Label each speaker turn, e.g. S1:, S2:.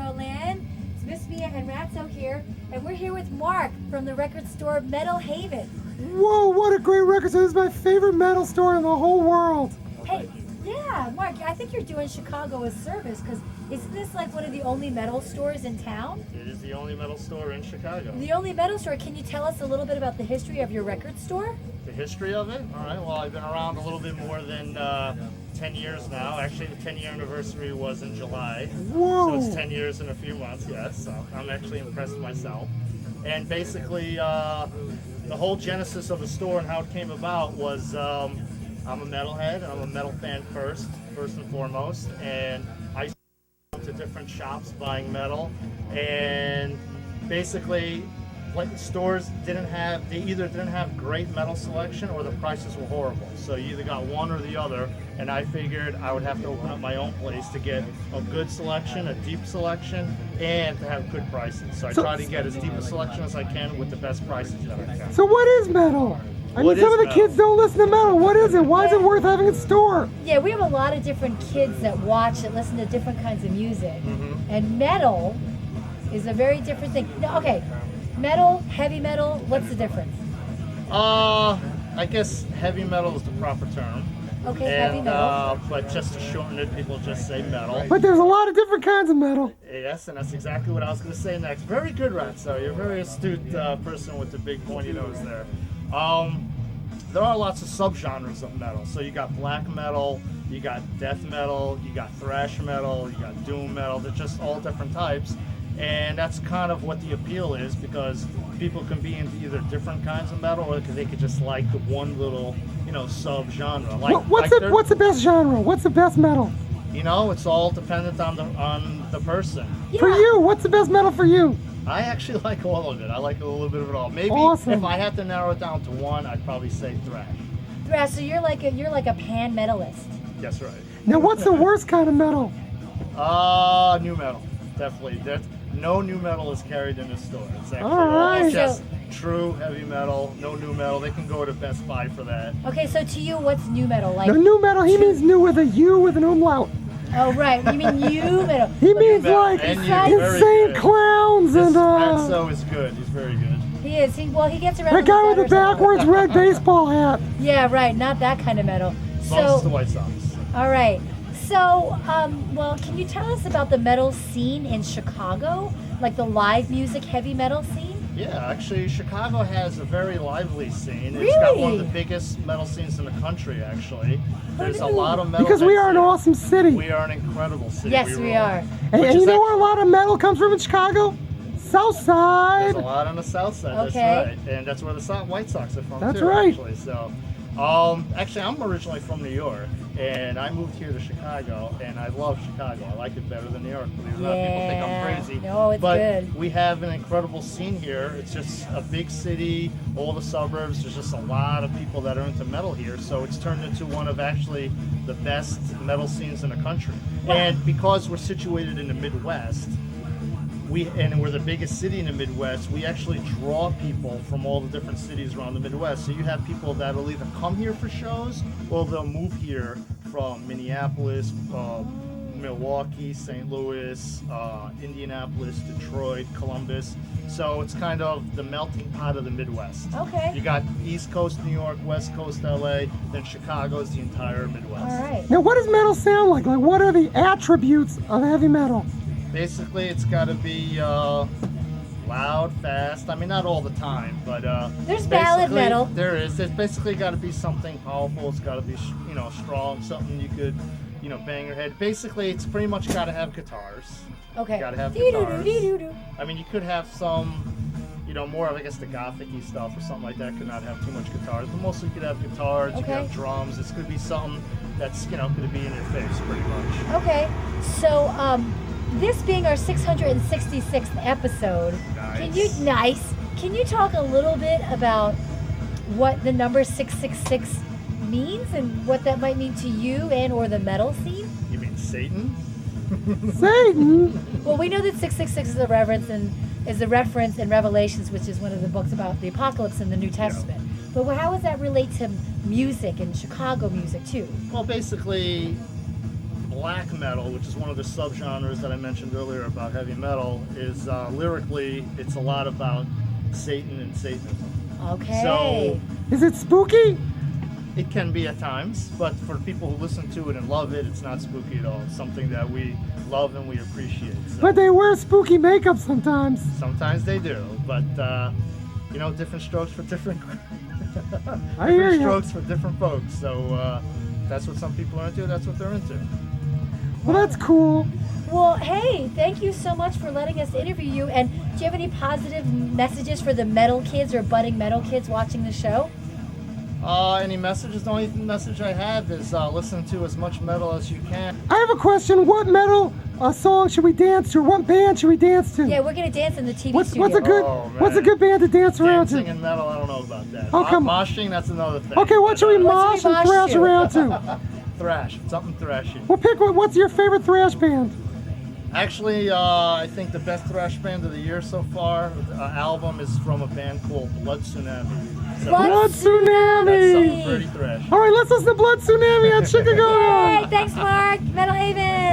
S1: Chicagoland. It's Miss Mia and Ratso here, and we're here with Mark from the record store Metal Haven.
S2: Whoa, what a great record store. This is my favorite metal store in the whole world.
S1: Hey, yeah, Mark, I think you're doing Chicago a service, because isn't this like one of the only metal stores in town?
S3: It is the only metal store in Chicago.
S1: The only metal store. Can you tell us a little bit about the history of your record store?
S3: The history of it? All right, well, I've been around a little bit more than 10 years now. Actually, the 10-year anniversary was in July.
S2: Whoa.
S3: So it's 10 years in a few months, yes. So I'm actually impressed myself. And basically, the whole genesis of the store and how it came about was I'm a metalhead, and I'm a metal fan first and foremost. And I used to go to different shops buying metal, and basically, like, stores either didn't have great metal selection or the prices were horrible. So you either got one or the other, and I figured I would have to open up my own place to get a good selection, a deep selection, and to have good prices. So I try to get as deep a selection as I can with the best prices that I can.
S2: So what is metal? I mean,
S3: What
S2: some
S3: is
S2: of the
S3: metal?
S2: kids don't listen to metal. What is it? Why is it worth having a store?
S1: Yeah, we have a lot of different kids that watch, that listen to different kinds of music. And metal is a very different thing. No, okay, metal, heavy metal, what's the difference?
S3: I guess heavy metal is the proper term.
S1: Okay, heavy metal.
S3: But just to shorten it, people just say metal.
S2: But there's a lot of different kinds of metal.
S3: Yes, and that's exactly what I was going to say next. Very good, Ratso. You're a very astute person with the big pointy nose there. There are lots of subgenres of metal. So you got black metal, you got death metal, you got thrash metal, you got doom metal. They're just all different types. And that's kind of what the appeal is, because people can be into either different kinds of metal, or they could just like the one little, sub-genre.
S2: What's the best genre? What's the best metal?
S3: It's all dependent on the person.
S2: For you, what's the best metal for you?
S3: I actually like all of it. I like a little bit of it all. Maybe
S2: Awesome.
S3: if I had to narrow it down to one, I'd probably say thrash.
S1: Thrash, so you're like a pan metalist.
S3: That's right.
S2: Now, what's the worst kind of metal?
S3: New metal, definitely. No new metal is carried in the store. It's actually
S2: All right.
S3: just true heavy metal. No new metal. They can go to Best Buy for that.
S1: Okay, so to you, what's new metal? Like,
S2: The new metal, he means new with a U with an umlaut.
S1: oh right, you mean new metal?
S2: He means
S3: metal.
S2: like
S3: And you, very
S2: insane
S3: good.
S2: clowns
S3: This
S2: and
S3: Ratso is good. He's very good.
S1: He is. He gets around.
S2: that guy with the
S1: gutters a lot.
S2: backwards red baseball hat.
S1: Yeah, right. Not that kind of metal.
S3: As long as it's the
S1: So,
S3: White Sox.
S1: all right. So, well, can you tell us about the metal scene in Chicago? Like the live music, heavy metal scene?
S3: Yeah, actually, Chicago has a very lively scene. It's got one of the
S1: Really?
S3: biggest metal scenes in the country, actually. There's a
S1: Ooh.
S3: lot of metal.
S2: Because we are an
S3: bands
S2: awesome city.
S3: here. We are an incredible city.
S1: Yes, we are.
S2: And
S3: Which
S2: you
S3: is
S2: know where a lot of metal comes from in Chicago? South
S3: There's
S2: Side.
S3: a lot on the south side.
S1: Okay.
S3: That's right, and that's where the White Sox are from
S2: That's
S3: too.
S2: right.
S3: Actually, so actually, I'm originally from New York, and I moved here to Chicago, and I love Chicago. I like it better than New York. Believe it or not, people think
S1: Yeah.
S3: I'm crazy.
S1: No, it's
S3: but
S1: good.
S3: we have an incredible scene here. It's just a big city, all the suburbs. There's just a lot of people that are into metal here, so it's turned into one of actually the best metal scenes in the country. And because we're situated in the Midwest, we're the biggest city in the Midwest, we actually draw people from all the different cities around the Midwest. So you have people that'll either come here for shows, or they'll move here from Minneapolis, Milwaukee, St. Louis, Indianapolis, Detroit, Columbus. So it's kind of the melting pot of the Midwest.
S1: Okay.
S3: You got East Coast New York, West Coast LA, then Chicago's the entire Midwest.
S1: All right.
S2: Now, what does metal sound like? Like, what are the attributes of heavy metal?
S3: Basically, it's got to be loud, fast. I mean, not all the time, but
S1: There's ballad
S3: basically,
S1: metal.
S3: There is. It's basically got to be something powerful. It's got to be, strong. Something you could, bang your head. Basically, it's pretty much got to have guitars.
S1: Okay.
S3: Gotta have
S1: Dee-doo-doo,
S3: guitars.
S1: dee-doo-doo.
S3: I mean, you could have some, more of, I guess, the gothic-y stuff or something like that. Could not have too much guitars, but mostly you could have guitars. You could
S1: Okay.
S3: have drums. This could be something that's, going to be in your face, pretty much.
S1: Okay. So, this being our 666th episode, can you talk a little bit about what the number 666 means and what that might mean to you and or the metal scene?
S3: You mean Satan?
S2: Satan.
S1: Well, we know that 666 is a reference in Revelations, which is one of the books about the apocalypse in the New Testament. But how does that relate to music and Chicago music too?
S3: Well, basically, black metal, which is one of the subgenres that I mentioned earlier about heavy metal, is lyrically, it's a lot about Satan and Satanism.
S1: Okay.
S3: So
S2: Is it spooky?
S3: it can be at times, but for people who listen to it and love it, it's not spooky at all. It's something that we love and we appreciate. So
S2: But they wear spooky makeup sometimes.
S3: sometimes they do, but you know, different strokes for different
S2: I hear
S3: different
S2: you.
S3: strokes for different folks. So that's what some people are into. That's what they're into.
S2: Well, that's cool.
S1: Well, hey, thank you so much for letting us interview you. And do you have any positive messages for the metal kids or budding metal kids watching the show?
S3: Any messages? The only message I have is listen to as much metal as you can.
S2: I have a question. What metal song should we dance to? What band should we dance to?
S1: Yeah, we're gonna dance in the TV
S2: What's
S1: studio.
S2: a good
S3: Oh, man.
S2: What's a good band to dance around
S3: Dancing
S2: to?
S3: and metal, I don't know about that.
S2: Oh, come on.
S3: Moshing, that's another thing.
S2: Okay, what should we
S3: But,
S1: What
S2: mosh
S1: should we
S2: and
S1: mosh
S2: thrash
S1: to?
S2: around to?
S3: thrash, something thrashy.
S2: Well, pick what's your favorite thrash band?
S3: Actually, I think the best thrash band of the year so far, album, is from a band called Blood Tsunami. So
S1: Blood
S2: Blood
S3: that's something
S2: Tsunami.
S3: pretty thrashy.
S2: All right, let's listen to Blood Tsunami on Chic-A-Go-Go.
S1: Yay, thanks, Mark. Metal Haven.